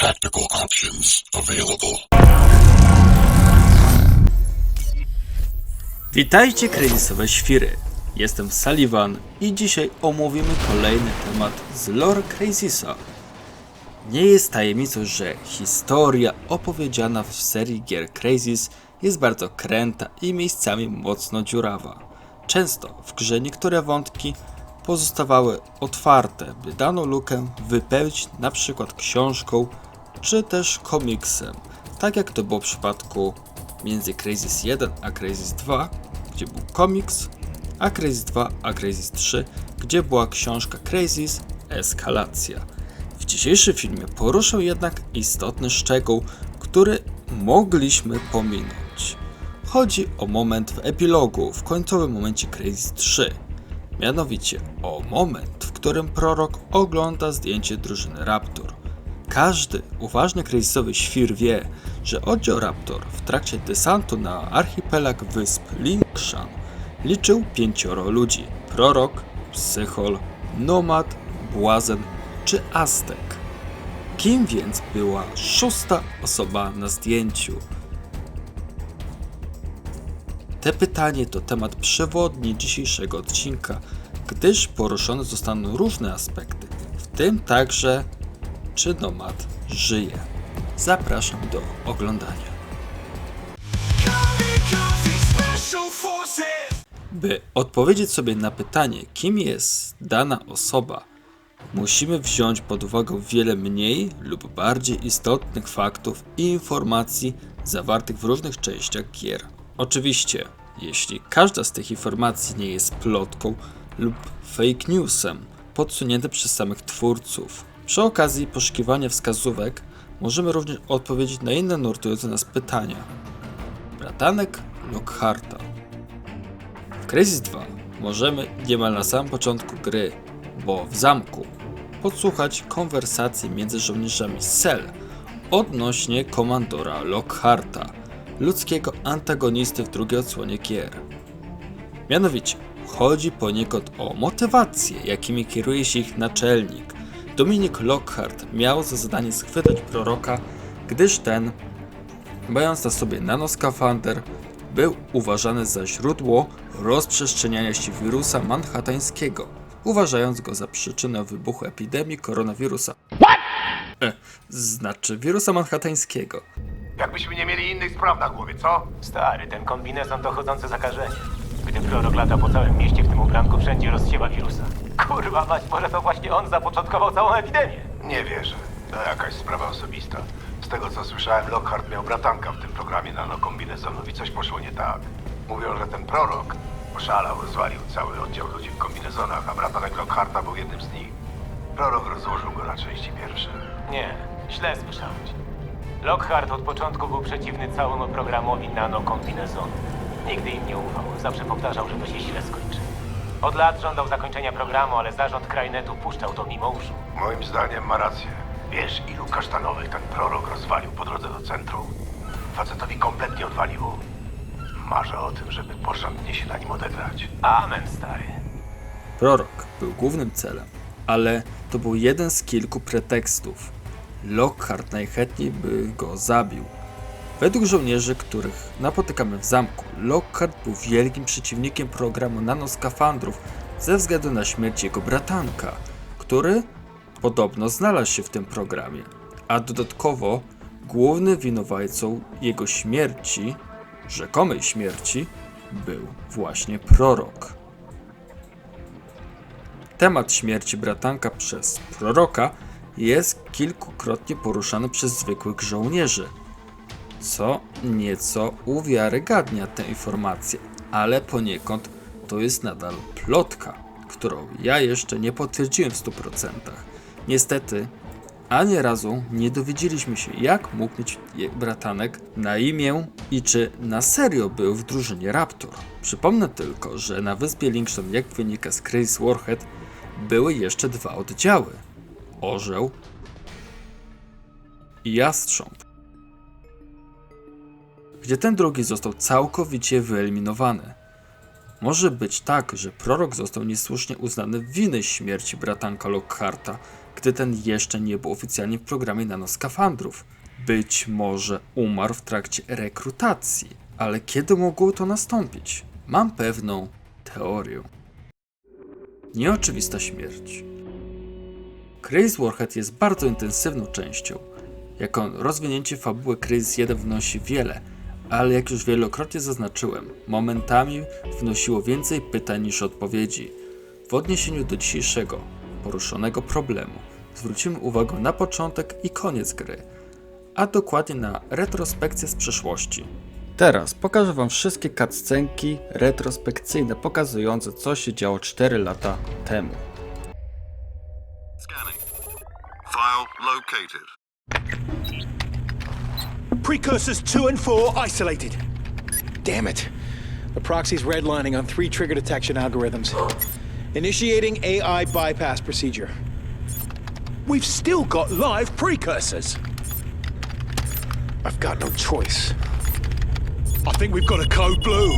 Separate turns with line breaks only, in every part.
Tactical options available.
Witajcie kryzysowe świry, jestem Sullivan i dzisiaj omówimy kolejny temat z lore Cryzisa. Nie jest tajemnicą, że historia opowiedziana w serii gier Crysis jest bardzo kręta i miejscami mocno dziurawa. Często w grze niektóre wątki pozostawały otwarte, by daną lukę wypełnić np. książką czy też komiksem, tak jak to było w przypadku między Crysis 1 a Crysis 2, gdzie był komiks, a Crysis 2 a Crysis 3, gdzie była książka Crysis Eskalacja. W dzisiejszym filmie poruszę jednak istotny szczegół, który mogliśmy pominąć. Chodzi o moment w epilogu, w końcowym momencie Crysis 3. Mianowicie o moment, w którym prorok ogląda zdjęcie drużyny Raptor. Każdy uważny kryzysowy świr wie, że oddział Raptor w trakcie desantu na archipelag wysp Lingshan liczył 5 ludzi: prorok, psychol, nomad, błazen czy aztek. Kim więc była szósta osoba na zdjęciu? Te pytanie to temat przewodni dzisiejszego odcinka, gdyż poruszone zostaną różne aspekty, w tym także czy nomad żyje. Zapraszam do oglądania. By odpowiedzieć sobie na pytanie, kim jest dana osoba, musimy wziąć pod uwagę wiele mniej lub bardziej istotnych faktów i informacji zawartych w różnych częściach gier. Oczywiście, jeśli każda z tych informacji nie jest plotką lub fake newsem podsuniętym przez samych twórców. Przy okazji poszukiwania wskazówek możemy również odpowiedzieć na inne nurtujące nas pytania. Bratanek Lockharta. W Crysis 2 możemy niemal na samym początku gry, bo w zamku, podsłuchać konwersacji między żołnierzami Cell odnośnie komandora Lockharta, ludzkiego antagonisty w drugiej odsłonie gier. Mianowicie, chodzi poniekąd o motywacje, jakimi kieruje się ich naczelnik. Dominic Lockhart miał za zadanie schwytać proroka, gdyż ten, mając na sobie nanoskafander, był uważany za źródło rozprzestrzeniania się wirusa manhattańskiego, uważając go za przyczynę wybuchu epidemii koronawirusa. Znaczy wirusa manhattańskiego.
Jakbyśmy nie mieli innych spraw na głowie, co?
Stary, ten kombinezon to chodzące zakażenie. Gdy prorok lata po całym mieście, w tym ubranku wszędzie rozsiewa wirusa. Kurwa mać, może to właśnie on zapoczątkował całą epidemię.
Nie wierzę. To jakaś sprawa osobista. Z tego co słyszałem, Lockhart miał bratanka w tym programie nanokombinezonów i coś poszło nie tak. Mówią, że ten prorok oszalał, rozwalił cały oddział ludzi w kombinezonach, a bratanek Lockharta był jednym z nich. Prorok rozłożył go na części pierwsze.
Nie, źle słyszałeś. Lockhart od początku był przeciwny całemu programowi nanokombinezonu. Nigdy im nie ufał, zawsze powtarzał, że to się źle skończy. Od lat żądał zakończenia programu, ale zarząd Crynetu puszczał to mimo uszu.
Moim zdaniem ma rację. Wiesz, ilu kasztanowych ten prorok rozwalił po drodze do centrum? Facetowi kompletnie odwaliło. Marzę o tym, żeby porządnie się na nim odegrać.
Amen, stary.
Prorok był głównym celem, ale to był jeden z kilku pretekstów. Lockhart najchętniej by go zabił. Według żołnierzy, których napotykamy w zamku, Lockhart był wielkim przeciwnikiem programu nanoskafandrów ze względu na śmierć jego bratanka, który podobno znalazł się w tym programie, a dodatkowo głównym winowajcą jego śmierci, rzekomej śmierci, był właśnie prorok. Temat śmierci bratanka przez proroka jest kilkukrotnie poruszany przez zwykłych żołnierzy, co nieco uwiarygadnia tę informację, ale poniekąd to jest nadal plotka, którą ja jeszcze nie potwierdziłem w 100%. Niestety, ani razu nie dowiedzieliśmy się, jak mógł mieć bratanek na imię i czy na serio był w drużynie Raptor. Przypomnę tylko, że na wyspie Lingshan, jak wynika z Crysis Warhead, były jeszcze dwa oddziały: Orzeł i Jastrząb, gdzie ten drugi został całkowicie wyeliminowany. Może być tak, że prorok został niesłusznie uznany winny śmierci bratanka Lockharta, gdy ten jeszcze nie był oficjalnie w programie nanoskafandrów. Być może umarł w trakcie rekrutacji, ale kiedy mogło to nastąpić? Mam pewną teorię. Nieoczywista śmierć. Crazy Warhead jest bardzo intensywną częścią. Jako rozwinięcie fabuły Crazy 1 wnosi wiele, ale jak już wielokrotnie zaznaczyłem, momentami wnosiło więcej pytań niż odpowiedzi. W odniesieniu do dzisiejszego, poruszonego problemu, zwrócimy uwagę na początek i koniec gry, a dokładnie na retrospekcję z przeszłości. Teraz pokażę wam wszystkie cutscenki retrospekcyjne pokazujące, co się działo 4 lata temu.
Scanning. File located.
Precursors 2 and 4 isolated. Damn it. The proxy's redlining on 3 trigger detection algorithms. Initiating AI bypass procedure. We've still got live precursors. I've got no choice. I think we've got a code blue.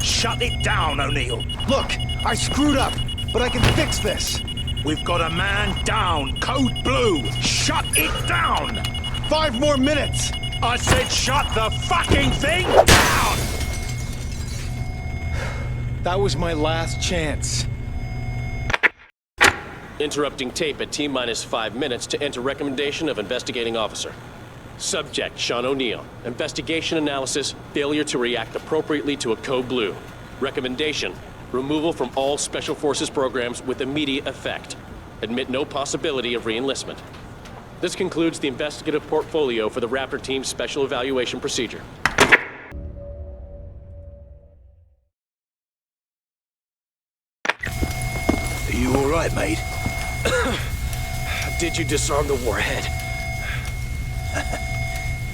Shut it down, O'Neill. Look, I screwed up, but I can fix this. We've got a man down. Code blue. Shut it down. 5 more minutes. I said shut the fucking thing down. That was my last chance.
Interrupting tape at T-minus 5 minutes to enter recommendation of investigating officer. Subject, Sean O'Neill. Investigation analysis, failure to react appropriately to a code blue. Recommendation, removal from all Special Forces programs with immediate effect. Admit no possibility of re-enlistment. This concludes the investigative portfolio for the Raptor Team's Special Evaluation Procedure.
Are you all right, mate? Did you disarm the warhead?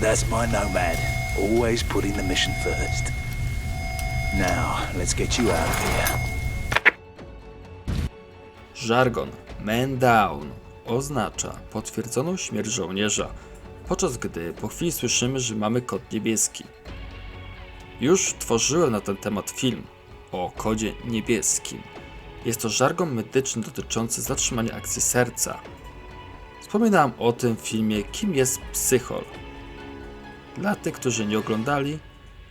That's my Nomad. Always putting the mission first. Now, let's get you out of here.
Żargon Man Down oznacza potwierdzoną śmierć żołnierza, podczas gdy po chwili słyszymy, że mamy kod niebieski. Już tworzyłem na ten temat film o kodzie niebieskim. Jest to żargon medyczny dotyczący zatrzymania akcji serca. Wspominałem o tym w filmie Kim jest psychol. Dla tych, którzy nie oglądali,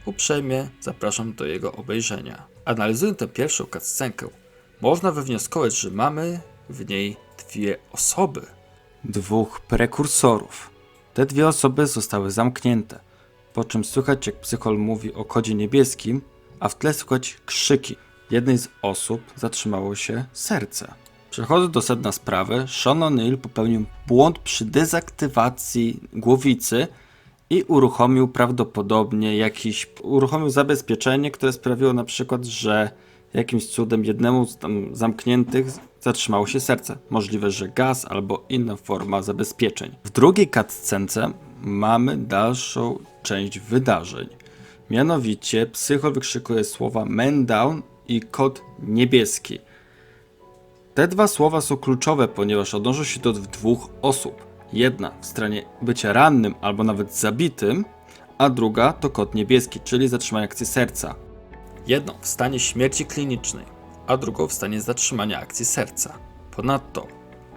uprzejmie zapraszam do jego obejrzenia. Analizując tę pierwszą cutscenkę, można wywnioskować, że mamy w niej 2 osoby. 2 prekursorów. Te 2 osoby zostały zamknięte, po czym słychać jak psychol mówi o kodzie niebieskim, a w tle słychać krzyki. Jednej z osób zatrzymało się serce. Przechodząc do sedna sprawy, Sean O'Neill popełnił błąd przy dezaktywacji głowicy i uruchomił prawdopodobnie uruchomił zabezpieczenie, które sprawiło na przykład, że jakimś cudem jednemu z tam zamkniętych zatrzymało się serce. Możliwe, że gaz albo inna forma zabezpieczeń. W drugiej cutscence mamy dalszą część wydarzeń. Mianowicie psychol wykrzykuje słowa Man Down i kod niebieski. Te 2 słowa są kluczowe, ponieważ odnoszą się do 2 osób. Jedna w stanie bycia rannym albo nawet zabitym, a druga to kod niebieski, czyli zatrzymanie akcji serca. Jedną w stanie śmierci klinicznej, a drugą w stanie zatrzymania akcji serca. Ponadto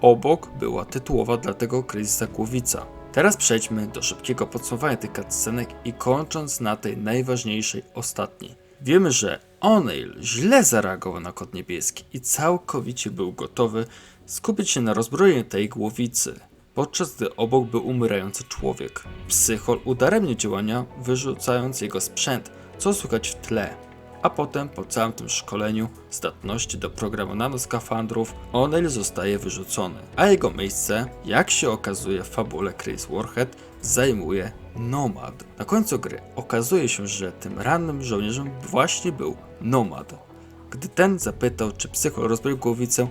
obok była tytułowa dla tego kryzysa głowica. Teraz przejdźmy do szybkiego podsumowania tych cutscenek i kończąc na tej najważniejszej, ostatniej. Wiemy, że O'Neill źle zareagował na kod niebieski i całkowicie był gotowy skupić się na rozbrojeniu tej głowicy, podczas gdy obok był umierający człowiek. Psychol udaremnił działania, wyrzucając jego sprzęt, co słychać w tle. A potem, po całym tym szkoleniu zdatności do programu nanoskafandrów, O'Neill zostaje wyrzucony, a jego miejsce, jak się okazuje w fabule Crazy Warhead, zajmuje Nomad. Na końcu gry okazuje się, że tym rannym żołnierzem właśnie był Nomad. Gdy ten zapytał, czy psychol rozbroił głowicę,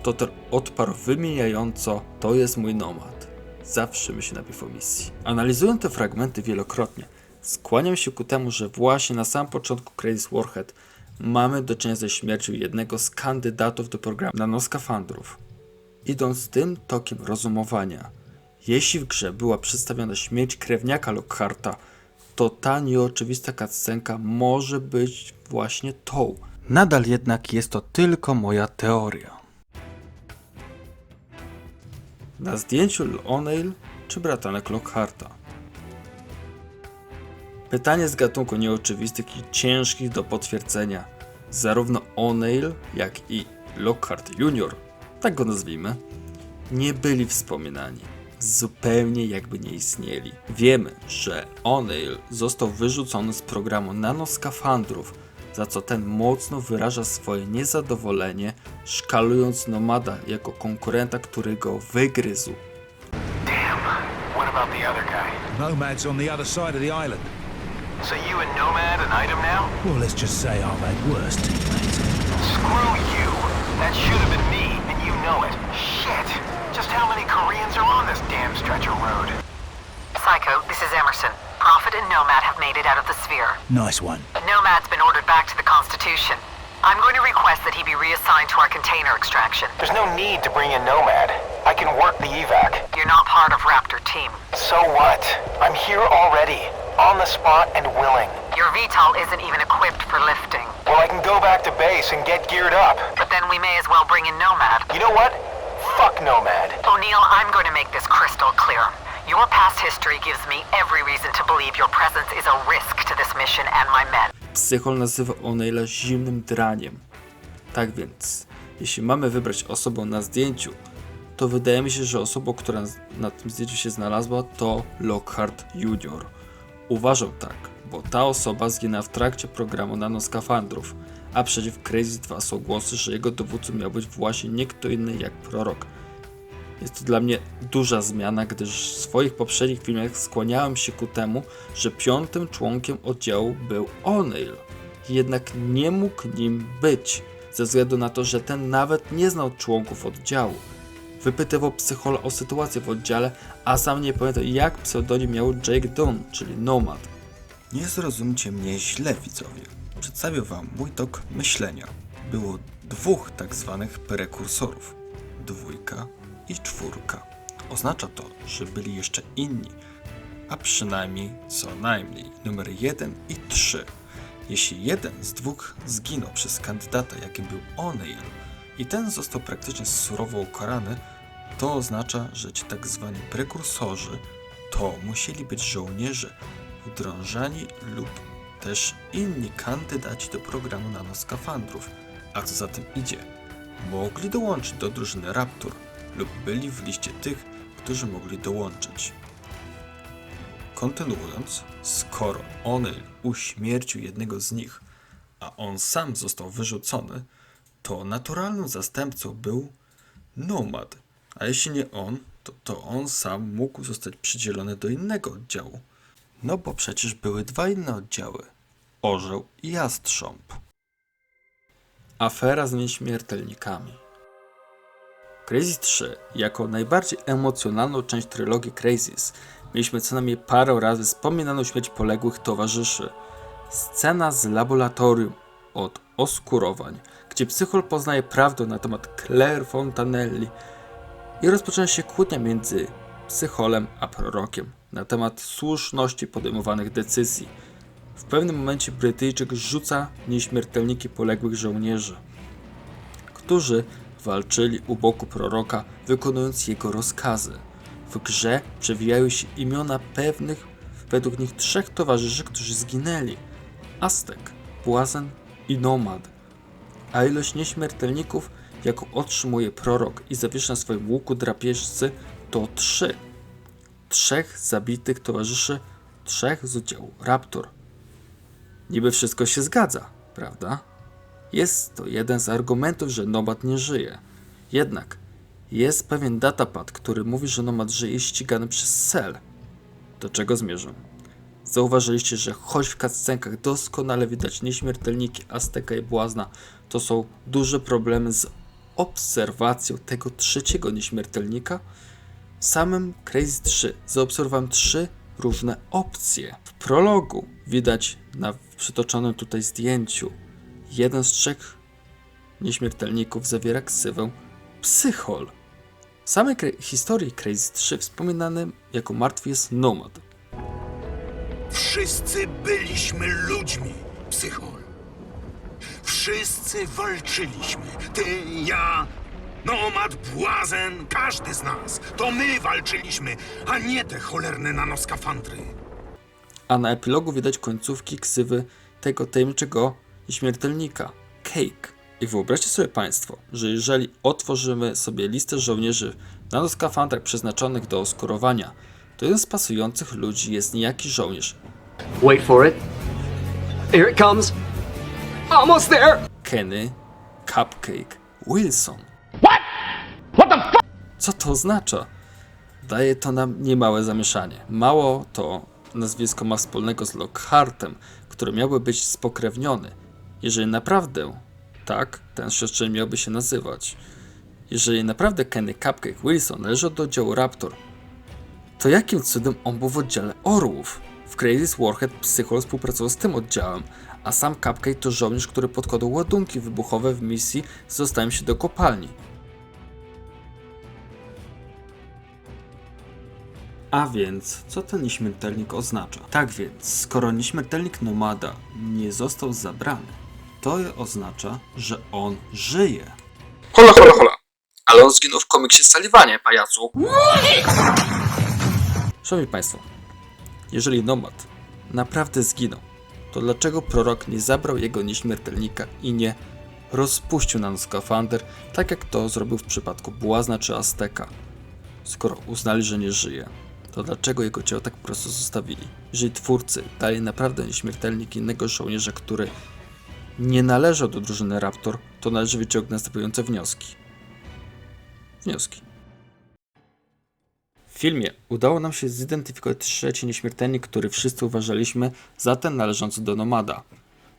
to ten odparł wymieniająco: to jest mój Nomad. Zawsze myśli na po misji. Analizując te fragmenty wielokrotnie, skłaniam się ku temu, że właśnie na samym początku Crazy Warhead mamy do czynienia ze śmiercią jednego z kandydatów do programu nanoskafandrów. Idąc tym tokiem rozumowania, jeśli w grze była przedstawiona śmierć krewniaka Lockharta, to ta nieoczywista cutscenka może być właśnie tą. Nadal jednak jest to tylko moja teoria. Na zdjęciu O'Neill czy bratanek Lockharta? Pytanie z gatunku nieoczywistych i ciężkich do potwierdzenia. Zarówno O'Neill, jak i Lockhart Jr., tak go nazwijmy, nie byli wspominani. Zupełnie jakby nie istnieli. Wiemy, że O'Neill został wyrzucony z programu nanoskafandrów, za co ten mocno wyraża swoje niezadowolenie, szkalując Nomada jako konkurenta, który go wygryzł.
Damn. What about the other guy?
Nomad's on the other side of the island.
So you and Nomad an item now?
Well, let's just say I've had worse teammates.
Screw you. That should have been me, and you know it. Shit. Just how many Koreans are on this damn stretch of road?
Psycho, this is Emerson. Prophet and Nomad have made it out of the sphere.
Nice one.
Nomad's been ordered back to the Constitution. I'm going to request that he be reassigned to our container extraction.
There's no need to bring in Nomad. I can work the evac.
You're not part of Raptor team.
So what? I'm here already. On the spot and willing.
Your VTOL isn't even equipped for lifting.
Well, I can go back to base and get geared up.
But then we may as well bring in Nomad.
You know what? Fuck Nomad.
O'Neill, I'm going to make this crystal clear. Your past history gives me every reason to believe your presence is a risk to this mission and my men.
Psychol nazywa O'Neilla zimnym draniem. Tak więc, jeśli mamy wybrać osobę na zdjęciu, to wydaje mi się, że osobą, która na tym zdjęciu się znalazła, to Lockhart Jr. Uważam tak, bo ta osoba zginęła w trakcie programu nanoskafandrów, a przeciw Crazy 2 są głosy, że jego dowódcą miał być właśnie nie kto inny jak Prorok. Jest to dla mnie duża zmiana, gdyż w swoich poprzednich filmach skłaniałem się ku temu, że 5. członkiem oddziału był O'Neill. Jednak nie mógł nim być, ze względu na to, że ten nawet nie znał członków oddziału. Wypytywał Psychola o sytuację w oddziale, a sam nie pamiętał, jak pseudonim miał Jake Dunn, czyli Nomad. Nie zrozumcie mnie źle, widzowie. Przedstawię wam mój tok myślenia. Było 2 tak zwanych prekursorów. 2 i 4. Oznacza to, że byli jeszcze inni, a przynajmniej co najmniej numer 1 i 3. Jeśli jeden z 2 zginął przez kandydata, jakim był O'Neill, i ten został praktycznie surowo ukarany, to oznacza, że ci tak zwani prekursorzy to musieli być żołnierze wdrążani lub też inni kandydaci do programu nanoskafandrów, a co za tym idzie, mogli dołączyć do drużyny Raptor lub byli w liście tych, którzy mogli dołączyć. Kontynuując, skoro O'Neill uśmiercił jednego z nich, a on sam został wyrzucony, to naturalnym zastępcą był Nomad, a jeśli nie on, to on sam mógł zostać przydzielony do innego oddziału. No bo przecież były 2 inne oddziały, Orzeł i Jastrząb. Afera z nieśmiertelnikami. Crazy 3 jako najbardziej emocjonalną część trylogii Crazys mieliśmy co najmniej parę razy wspominaną śmierć poległych towarzyszy. Scena z laboratorium od oskurowań, gdzie Psychol poznaje prawdę na temat Claire Fontanelli i rozpoczyna się kłótnia między Psycholem a Prorokiem na temat słuszności podejmowanych decyzji. W pewnym momencie Brytyjczyk rzuca nieśmiertelniki poległych żołnierzy, którzy walczyli u boku Proroka, wykonując jego rozkazy. W grze przewijają się imiona pewnych, według nich 3 towarzyszy, którzy zginęli: Aztek, Błazen i Nomad. A ilość nieśmiertelników, jaką otrzymuje Prorok i zawiesza na swoim łuku drapieżcy, to 3. 3 zabitych towarzyszy, 3 z oddziału Raptor. Niby wszystko się zgadza, prawda? Jest to jeden z argumentów, że Nomad nie żyje. Jednak jest pewien datapad, który mówi, że Nomad żyje i ścigany przez Cell. Do czego zmierzam? Zauważyliście, że choć w cutscenkach doskonale widać nieśmiertelniki Azteka i Błazna, to są duże problemy z obserwacją tego 3. nieśmiertelnika? W samym Crazy 3 zaobserwowałem 3 różne opcje. W prologu widać na przytoczonym tutaj zdjęciu jeden z 3 nieśmiertelników zawiera ksywę Psychol. W samej historii Crazy 3 wspominanym jako martwy jest Nomad.
Wszyscy byliśmy ludźmi, Psychol. Wszyscy walczyliśmy. Ty, ja, Nomad, Błazen, każdy z nas. To my walczyliśmy, a nie te cholerne nanoskafandry.
A na epilogu widać końcówki ksywy tego tajemniczego śmiertelnika, Cake. I wyobraźcie sobie Państwo, że jeżeli otworzymy sobie listę żołnierzy w nanoskafandrach przeznaczonych do oskurowania, to jeden z pasujących ludzi jest niejaki żołnierz.
Wait for it. Here it comes. Almost there.
Kenny Cupcake Wilson. What? What the fuck? Co to oznacza? Daje to nam niemałe zamieszanie. Mało to nazwisko ma wspólnego z Lockhartem, który miałby być spokrewniony. Jeżeli naprawdę tak, ten siostrzeń miałby się nazywać. Jeżeli naprawdę Kenny Cupcake Wilson należy do oddziału Raptor, to jakim cudem on był w oddziale Orłów? W Crazy Warhead Psychol współpracował z tym oddziałem, a sam Cupcake to żołnierz, który podkładał ładunki wybuchowe w misji z dostaniem się do kopalni. A więc, co ten nieśmiertelnik oznacza? Tak więc, skoro nieśmiertelnik Nomada nie został zabrany, to oznacza, że on żyje. Hola, hola, hola. Ale on zginął w komiksie Sullivanie, pajacu. Szanowni Państwo, jeżeli Nomad naprawdę zginął, to dlaczego prorok nie zabrał jego nieśmiertelnika i nie rozpuścił nanoskafander, tak jak to zrobił w przypadku Błazna czy Azteka? Skoro uznali, że nie żyje, to dlaczego jego ciało tak po prostu zostawili? Jeżeli twórcy dali naprawdę nieśmiertelnik innego żołnierza, który nie należał do drużyny Raptor, to należy wyciągnąć następujące wnioski. W filmie udało nam się zidentyfikować trzeci nieśmiertelnik, który wszyscy uważaliśmy za ten należący do Nomada.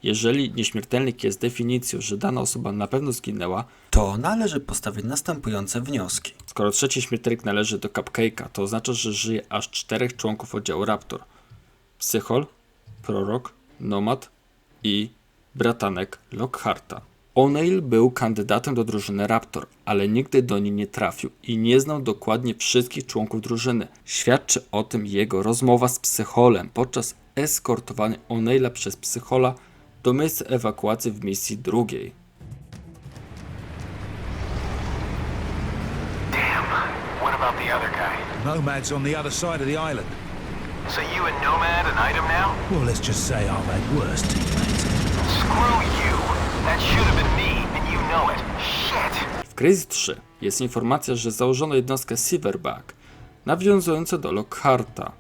Jeżeli nieśmiertelnik jest definicją, że dana osoba na pewno zginęła, to należy postawić następujące wnioski. Skoro trzeci śmiertelnik należy do Cupcake'a, to oznacza, że żyje aż 4 członków oddziału Raptor. Psychol, Prorok, Nomad i bratanek Lockharta. O'Neill był kandydatem do drużyny Raptor, ale nigdy do niej nie trafił i nie znał dokładnie wszystkich członków drużyny. Świadczy o tym jego rozmowa z Psycholem podczas eskortowania O'Neilla przez Psychola do miejsca ewakuacji w misji drugiej.
Damn. What about the other guy?
Nomad's on the other side of the island.
So you and Nomad an item now?
Well, let's just say I've had worse teammates.
Screw you. That should have been me, and you know it. Shit.
W Crazy 3 jest informacja, że założono jednostkę Silverback, nawiązującą do Lockharta.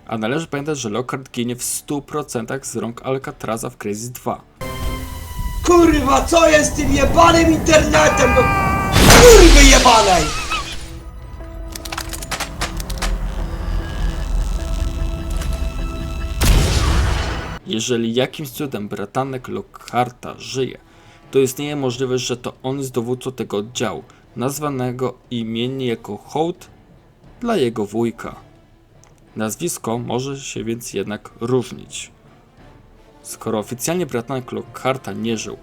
A należy pamiętać, że Lockhart ginie w 100% z rąk Alcatraza w Crazy 2.
Kurwa, co jest z tym jebanym internetem, no kurwy jebanej!
Jeżeli jakimś cudem bratanek Lockharta żyje, to istnieje możliwość, że to on jest dowódcą tego oddziału, nazwanego imiennie jako hołd dla jego wujka. Nazwisko może się więc jednak różnić. Skoro oficjalnie bratanek Lockharta nie żył,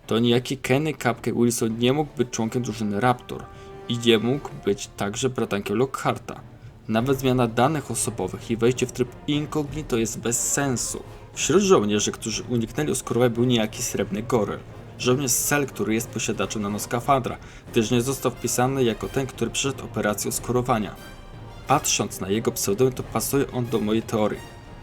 to niejaki Kenny Cupcake Wilson nie mógł być członkiem drużyny Raptor i nie mógł być także bratankiem Lockharta. Nawet zmiana danych osobowych i wejście w tryb incognito jest bez sensu. Wśród żołnierzy, którzy uniknęli oskurowania, był niejaki Srebrny Goryl, żołnierz Cell, który jest posiadaczem nanoskafandra, gdyż nie został wpisany jako ten, który przeszedł operację oskurowania. Patrząc na jego pseudonim, to pasuje on do mojej teorii.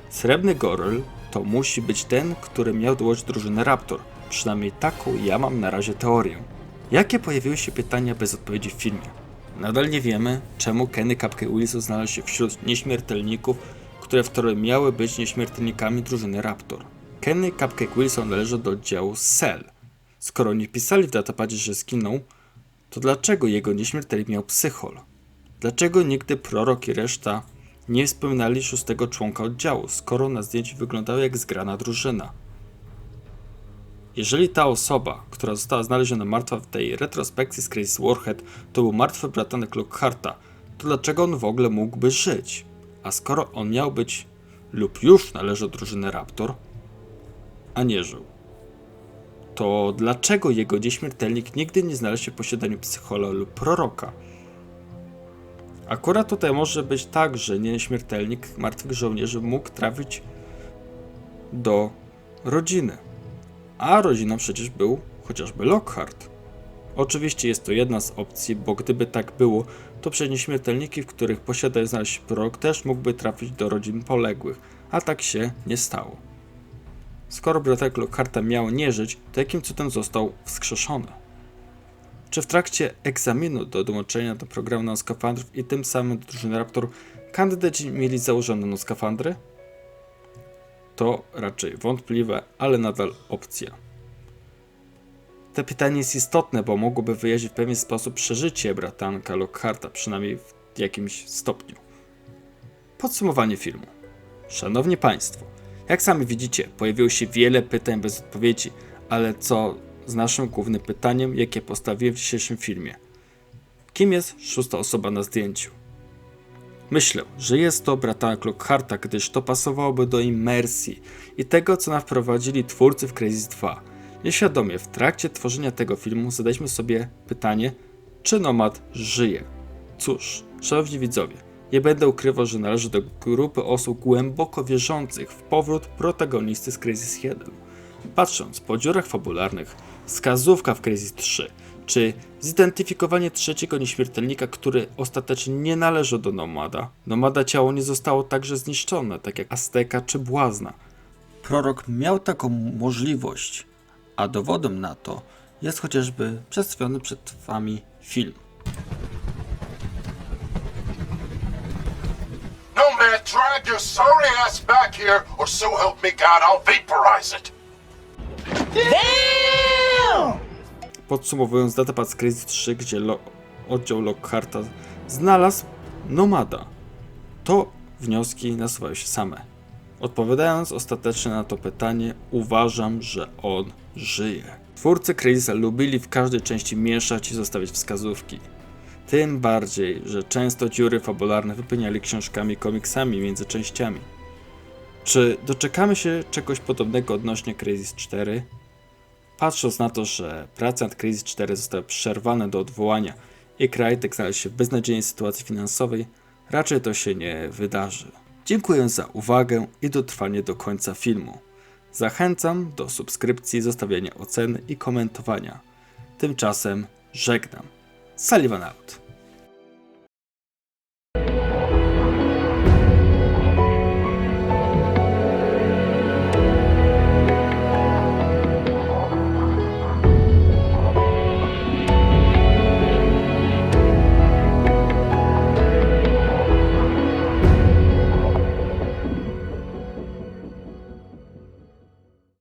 Srebrny Goryl to musi być ten, który miał dołożyć drużynę Raptor. Przynajmniej taką ja mam na razie teorię. Jakie pojawiły się pytania bez odpowiedzi w filmie? Nadal nie wiemy, czemu Kenny Cupcake Wilson znalazł się wśród nieśmiertelników, które wtedy miały być nieśmiertelnikami drużyny Raptor. Kenny Cupcake Wilson należy do oddziału Cell. Skoro nie pisali w datapadzie, że zginął, to dlaczego jego nieśmiertelnik miał Psychol? Dlaczego nigdy Prorok i reszta nie wspominali 6. członka oddziału, skoro na zdjęciu wyglądało jak zgrana drużyna? Jeżeli ta osoba, która została znaleziona martwa w tej retrospekcji z Crazy Warhead, to był martwy bratanek Lockharta, to dlaczego on w ogóle mógłby żyć? A skoro on miał być lub już należał do drużyny Raptor, a nie żył, to dlaczego jego nieśmiertelnik nigdy nie znalazł się w posiadaniu Psychola lub Proroka? Akurat tutaj może być tak, że nieśmiertelnik martwych żołnierzy mógł trafić do rodziny. A rodziną przecież był chociażby Lockhart. Oczywiście jest to jedna z opcji, bo gdyby tak było, to przecież nieśmiertelniki, w których posiada znaleźć się prorok, też mógłby trafić do rodzin poległych, a tak się nie stało. Skoro bratek Lockharta miał nie żyć, to jakim cudem został wskrzeszony? Czy w trakcie egzaminu do dołączenia do programu nanoskafandrów i tym samym do drużyny Raptor kandydaci mieli założone nanoskafandry? To raczej wątpliwe, ale nadal opcja. To pytanie jest istotne, bo mogłoby wyjaśnić w pewien sposób przeżycie bratanka Lockharta, przynajmniej w jakimś stopniu. Podsumowanie filmu. Szanowni Państwo, jak sami widzicie, pojawiło się wiele pytań bez odpowiedzi, ale co z naszym głównym pytaniem, jakie postawiłem w dzisiejszym filmie? Kim jest szósta osoba na zdjęciu? Myślę, że jest to bratanek Lockharta, gdyż to pasowałoby do imersji i tego, co nam wprowadzili twórcy w Crysis 2. Nieświadomie w trakcie tworzenia tego filmu zadaliśmy sobie pytanie, czy Nomad żyje? Cóż, szanowni widzowie, nie będę ukrywał, że należy do grupy osób głęboko wierzących w powrót protagonisty z Crysis 1. Patrząc po dziurach fabularnych, wskazówka w Crysis 3, czy zidentyfikowanie trzeciego nieśmiertelnika, który ostatecznie nie należy do Nomada. Nomada ciało nie zostało także zniszczone, tak jak Azteka czy Błazna. Prorok miał taką możliwość, a dowodem na to jest chociażby przedstawiony przed wami film.
Nomad, drag your sorry ass back here, or so help me God, I'll vaporize it.
Podsumowując, datapad z Crysis 3, gdzie oddział Lockharta znalazł Nomada, to wnioski nasuwają się same. Odpowiadając ostatecznie na to pytanie, uważam, że on żyje. Twórcy Crysisa lubili w każdej części mieszać i zostawiać wskazówki. Tym bardziej, że często dziury fabularne wypełniali książkami i komiksami między częściami. Czy doczekamy się czegoś podobnego odnośnie Crysis 4? Patrząc na to, że prace nad Crysis 4 zostały przerwane do odwołania i Crytek znalazł się w beznadziejnej sytuacji finansowej, raczej to się nie wydarzy. Dziękuję za uwagę i dotrwanie do końca filmu. Zachęcam do subskrypcji, zostawiania oceny i komentowania. Tymczasem żegnam. Sullivan out.